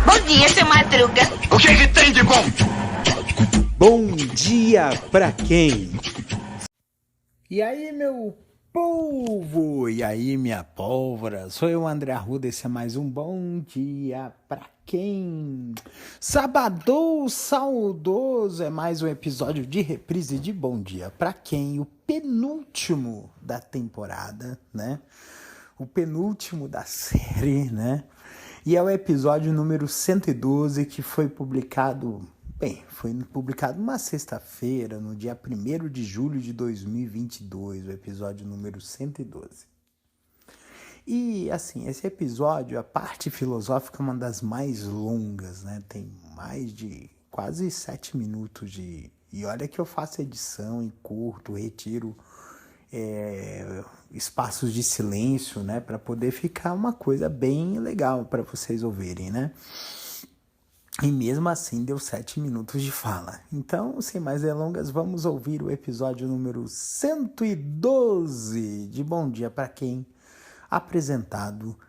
Bom dia, seu Madruga. O que tem de bom? Bom dia pra quem? E aí, meu povo? E aí, minha pólvora? Sou eu, André Arruda, esse é mais um Bom Dia Pra Quem? Sabadão saudoso, é mais um episódio de reprise de Bom Dia Pra Quem? O penúltimo da temporada, né? O penúltimo da série, né? E é o episódio número 112 que foi publicado... Bem, foi publicado uma sexta-feira, no dia 1º de julho de 2022, o episódio número 112. E, assim, esse episódio, a parte filosófica é uma das mais longas, né? Tem mais de quase 7 minutos de... E olha que eu faço edição e curto, retiro espaços de silêncio, né? Para poder ficar uma coisa bem legal para vocês ouvirem, né? E mesmo assim deu 7 minutos de fala. Então, sem mais delongas, vamos ouvir o episódio número 112 de Bom Dia Pra Quem, apresentado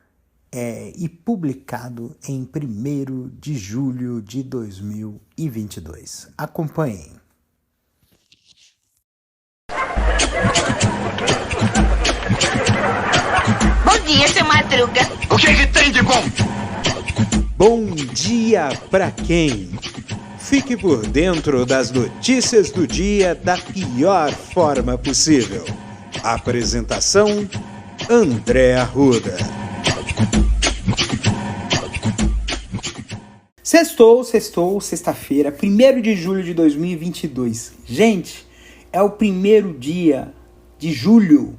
e publicado em 1º de julho de 2022. Acompanhem. Bom dia, seu Madruga. O que tem de bom? Bom dia pra quem? Fique por dentro das notícias do dia da pior forma possível. Apresentação: André Arruda. Sextou, sexta-feira, 1º de julho de 2022. Gente, é o primeiro dia de julho.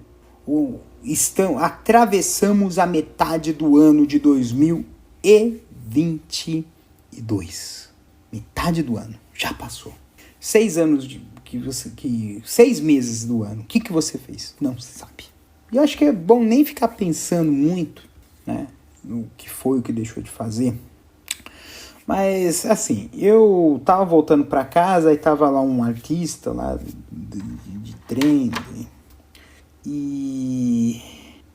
Atravessamos a metade do ano de 2022. Metade do ano. Já passou. 6 anos 6 meses do ano. O que você fez? Não se sabe. E eu acho que é bom nem ficar pensando muito, né, no que foi, o que deixou de fazer. Mas, assim, eu tava voltando pra casa e tava lá um artista lá de trem. E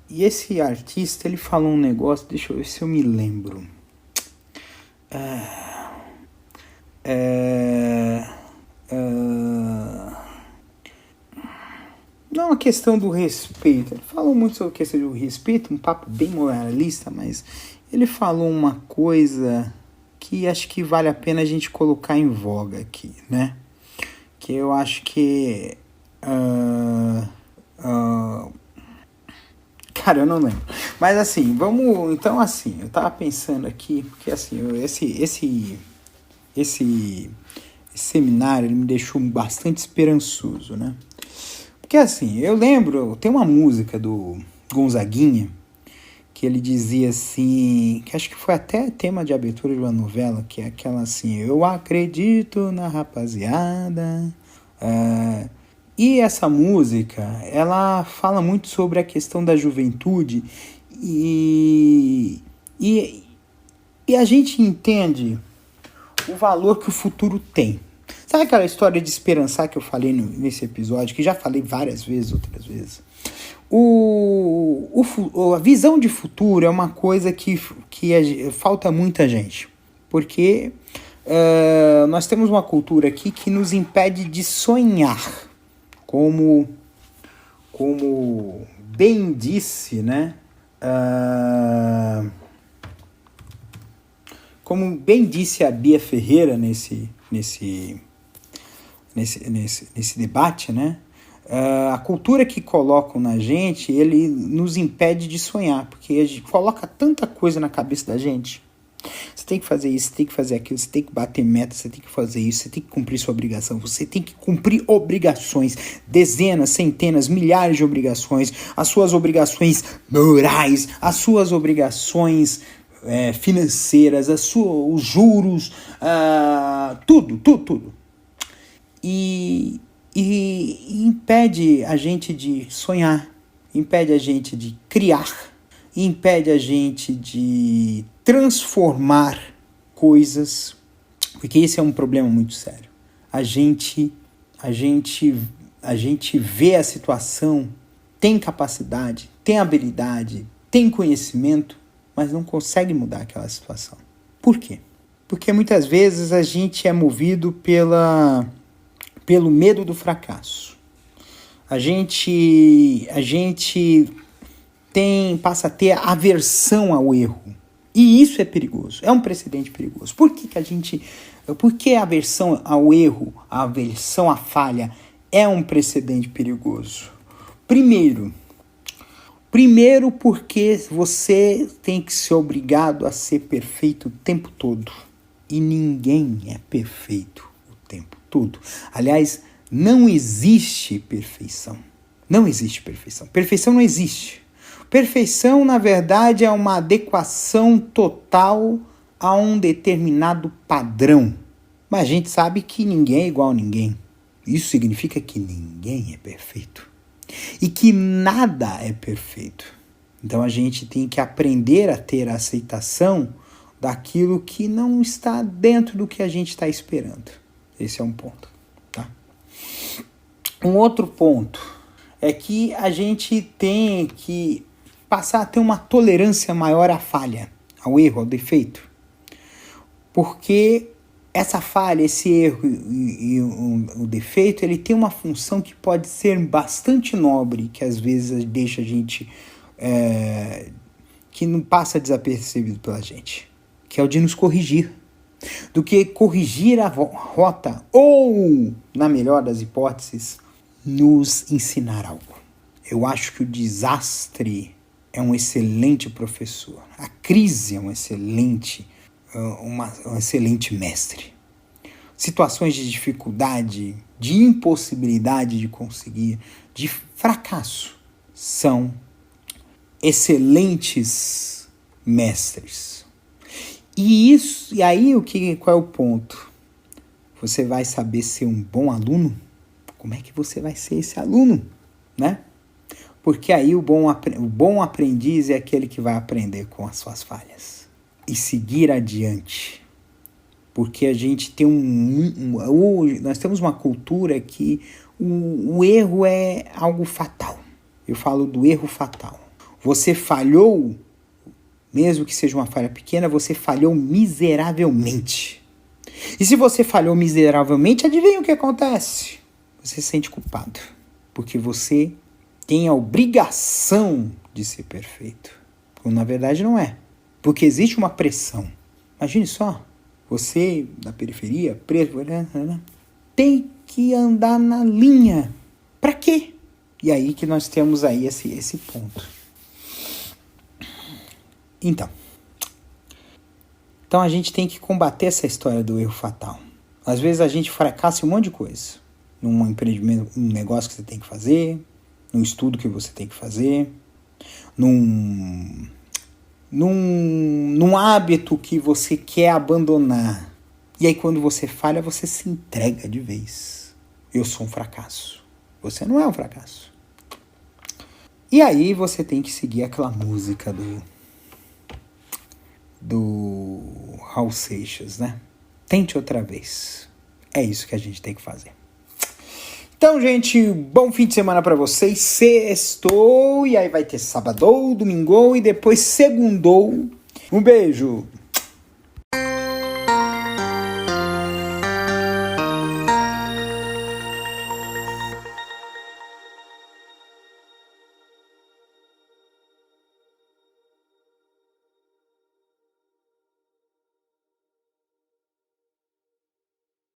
esse artista, ele falou um negócio, deixa eu ver se eu me lembro. Não a questão do respeito. Ele falou muito sobre a questão do respeito, um papo bem moralista, mas ele falou uma coisa que acho que vale a pena a gente colocar em voga aqui, né? Que eu acho que... Cara, eu não lembro. Mas assim, vamos... Então, assim, eu tava pensando aqui, porque assim, esse seminário, ele me deixou bastante esperançoso, né? Porque assim, eu lembro, tem uma música do Gonzaguinha, que ele dizia assim, que acho que foi até tema de abertura de uma novela, que é aquela assim: eu acredito na rapaziada. E essa música, ela fala muito sobre a questão da juventude e a gente entende o valor que o futuro tem. Sabe aquela história de esperançar que eu falei nesse episódio, que já falei várias vezes, outras vezes? A visão de futuro é uma coisa que falta muita gente, porque nós temos uma cultura aqui que nos impede de sonhar, como bem disse, né? Como bem disse a Bia Ferreira nesse debate, né? A cultura que colocam na gente, ele nos impede de sonhar, porque a gente coloca tanta coisa na cabeça da gente. Você tem que fazer isso, você tem que fazer aquilo, você tem que bater meta, você tem que fazer isso, você tem que cumprir sua obrigação, você tem que cumprir obrigações, dezenas, centenas, milhares de obrigações, as suas obrigações morais, as suas obrigações financeiras, os juros, tudo. E impede a gente de sonhar, impede a gente de criar, impede a gente de transformar coisas, porque esse é um problema muito sério. A gente vê a situação, tem capacidade, tem habilidade, tem conhecimento, mas não consegue mudar aquela situação. Por quê? Porque muitas vezes a gente é movido pelo medo do fracasso. A gente passa a ter aversão ao erro. E isso é perigoso, é um precedente perigoso. Por que a aversão ao erro, a aversão à falha é um precedente perigoso? Primeiro porque você tem que ser obrigado a ser perfeito o tempo todo. E ninguém é perfeito o tempo todo. Aliás, não existe perfeição. Não existe perfeição. Perfeição não existe. Perfeição, na verdade, é uma adequação total a um determinado padrão. Mas a gente sabe que ninguém é igual a ninguém. Isso significa que ninguém é perfeito. E que nada é perfeito. Então a gente tem que aprender a ter a aceitação daquilo que não está dentro do que a gente está esperando. Esse é um ponto. Tá? Um outro ponto é que a gente tem que passar a ter uma tolerância maior à falha, ao erro, ao defeito. Porque essa falha, esse erro e o defeito, ele tem uma função que pode ser bastante nobre, que às vezes deixa a gente, que não passa desapercebido pela gente, que é o de nos corrigir. Do que corrigir a rota ou, na melhor das hipóteses, nos ensinar algo. Eu acho que o desastre é um excelente professor. A crise é um excelente mestre. Situações de dificuldade, de impossibilidade de conseguir, de fracasso, são excelentes mestres. E aí qual é o ponto? Você vai saber ser um bom aluno? Como é que você vai ser esse aluno, né? Porque aí o bom aprendiz é aquele que vai aprender com as suas falhas e seguir adiante. Porque a gente tem nós temos uma cultura que o erro é algo fatal. Eu falo do erro fatal. Você falhou, mesmo que seja uma falha pequena, você falhou miseravelmente. E se você falhou miseravelmente, adivinha o que acontece? Você se sente culpado. Porque você tem a obrigação de ser perfeito. Quando na verdade não é. Porque existe uma pressão. Imagine só, você da periferia, preso, tem que andar na linha. Pra quê? E aí que nós temos aí esse ponto. Então a gente tem que combater essa história do erro fatal. Às vezes a gente fracassa em um monte de coisa. Num empreendimento, num negócio que você tem que fazer, num estudo que você tem que fazer, num hábito que você quer abandonar. E aí quando você falha, você se entrega de vez. Eu sou um fracasso. Você não é um fracasso. E aí você tem que seguir aquela música do Raul Seixas, né? Tente outra vez. É isso que a gente tem que fazer. Então, gente, bom fim de semana pra vocês. Sextou, e aí vai ter sábado, domingo e depois segundou. Um beijo.